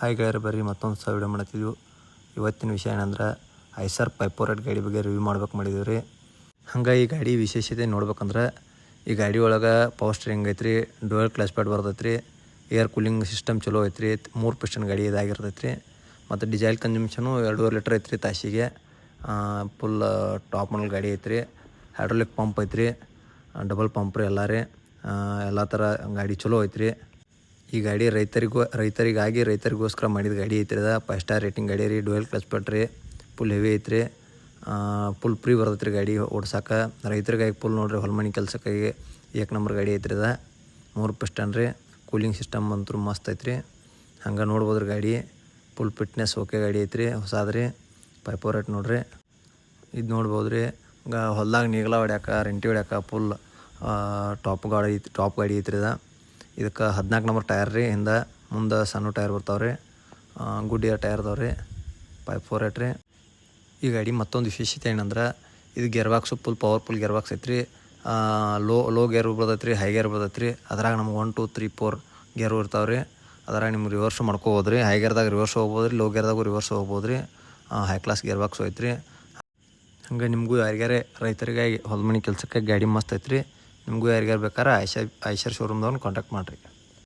Hi ಗೆಳೆಯರು, ಬರ್ರಿ ಮತ್ತೊಂದು ಹೊಸ ವಿಡಿಯೋ ಮಾಡ್ತಿದ್ವಿ. ಇವತ್ತಿನ ವಿಷಯ ಏನಂದ್ರೆ ಐಸರ್ 548 ಗಾಡಿ ಬಗ್ಗೆ ರಿವ್ಯೂ ಮಾಡ್ಬೇಕು ಮಾಡಿದ್ದೀವಿ ರೀ. ಹಂಗೆ ಈ ಗಾಡಿ ವಿಶೇಷತೆ ನೋಡ್ಬೇಕಂದ್ರೆ ಈ ಗಾಡಿ ಒಳಗೆ ಪವರ್ ಸ್ಟೀರಿಂಗ್ ಐತ್ರಿ, ಡ್ಯುಯಲ್ ಕ್ಲಚ್ ಪ್ಯಾಡ್ ಬರ್ತೈತೆ ರೀ, ಏರ್ ಕೂಲಿಂಗ್ ಸಿಸ್ಟಮ್ ಚಲೋ ಐತ್ರಿ, 3 ಪಿಸ್ಟನ್ ಗಾಡಿ ಇದಾಗಿರ್ತೈತೆ ರೀ. ಮತ್ತು ಡೀಸೆಲ್ ಕನ್ಸಂಪ್ಷನು 2.5 ಲೀಟ್ರ್ ಐತ್ರಿ ತಾಸಿಗೆ. ಫುಲ್ ಟಾಪ್ ಮಾಡಲ್ ಗಾಡಿ ಐತ್ರಿ. ಹೈಡ್ರೋಲಿಕ್ ಪಂಪ್ ಐತ್ರಿ, ಡಬಲ್ ಪಂಪ್ ರೀ ಎಲ್ಲ ರೀ. ಎಲ್ಲ ಥರ ಗಾಡಿ ಚಲೋ ಐತ್ರಿ. ಈ ಗಾಡಿ ರೈತರಿಗೋಸ್ಕರ ಮಾಡಿದ ಗಾಡಿ ಐತ್ರಿ. 5 ಸ್ಟಾರ್ ರೇಟಿಂಗ್ ಗಾಡಿ ರೀ. ಡ್ಯುಯಲ್ ಕ್ಲಚ್ ಪ್ಯಾಡ್ ರೀ, ಫುಲ್ ಹೆವಿ ಐತ್ರಿ. ಫುಲ್ ಫ್ರೀ ಬರ್ತೈತೆ ರೀ ಗಾಡಿ ಓಡ್ಸಕ್ಕೆ. ರೈತರಿಗಾಗಿ ಫುಲ್ ನೋಡ್ರಿ ಹೊಲ್ಮನಿ ಕೆಲಸಕ್ಕಾಗಿ 1 ನಂಬರ್ ಗಾಡಿ ಐತ್ರಿ. 3 ಪಿಸ್ಟನ್ ರೀ. ಕೂಲಿಂಗ್ ಸಿಸ್ಟಮ್ ಅಂತೂ ಮಸ್ತ್ ಐತ್ರಿ. ಹಂಗೆ ನೋಡ್ಬೋದ್ರಿ ಗಾಡಿ ಫುಲ್ ಫಿಟ್ನೆಸ್ ಓಕೆ ಗಾಡಿ ಐತ್ರಿ. ಹೊಸಾದ್ರಿ 548 ನೋಡ್ರಿ. ಇದು ನೋಡ್ಬೋದು ರೀ. ಹೊಲ್ದಾಗ ನೀಗಲ ಹೊಡ್ಯಾಕ ರೆಂಟಿ ಹೊಡ್ಯಾಕ ಫುಲ್ ಟಾಪ್ ಗಾಡಿ ಐತ್ರಿ. ಇದಕ್ಕೆ 14 ನಂಬರ್ ಟೈರ್ ರೀ. ಮುಂದೆ ಸಣ್ಣ ಟೈರ್ ಬರ್ತಾವೆ ರೀ. ಗುಡ್ಡಿಯ ಟೈರ್ ಅದಾವೆ ರೀ. 548 ರೀ. ಈ ಗಾಡಿ ಮತ್ತೊಂದು ವಿಶೇಷತೆ ಏನಂದ್ರೆ ಇದು gear box full powerful gear box ಐತ್ರಿ. ಲೋ ಗೇರ್ ಬರ್ತೈತೆ ರೀ, ಹೈ ಗೇರ್ ಬರ್ತೈತೆ ರೀ. ಅದ್ರಾಗ ನಮ್ಗೆ 1 2 3 4 ಗೇರು ಇರ್ತಾವೆ ರೀ. ಅದ್ರಾಗ ನಿಮ್ಗೆ ರಿವರ್ಸು ಮಾಡ್ಕೋಬೋದು ರೀ. ಹೈ ಗೇರ್ದಾಗ ರಿವರ್ಸ್ ಹೋಗ್ಬೋದು ರೀ, ಲೋ ಗೇರ್ದಾಗೂ ರಿವರ್ಸ್ ಹೋಗ್ಬೋದು ರೀ. ಹೈ ಕ್ಲಾಸ್ ಗೇರ್ ಬಾಕ್ಸು ಐತ್ರಿ. ಹಂಗೆ ನಿಮಗೂ ಯಾರಿಗಾರೆ ರೈತರಿಗಾಗಿ ಹೊಲ್ಮನಿ ಕೆಲಸಕ್ಕೆ ಗಾಡಿ ಮಸ್ತ್ ಐತ್ರಿ. ನಿಮಗೂ ಯಾರಿಗಾರು ಬೇಕಾದ್ರೆ ಐಷರ್ ಶೋರೂಮ್ದವ್ರನ್ನ ಕಾಂಟ್ಯಾಕ್ಟ್ ಮಾಡಿರಿ.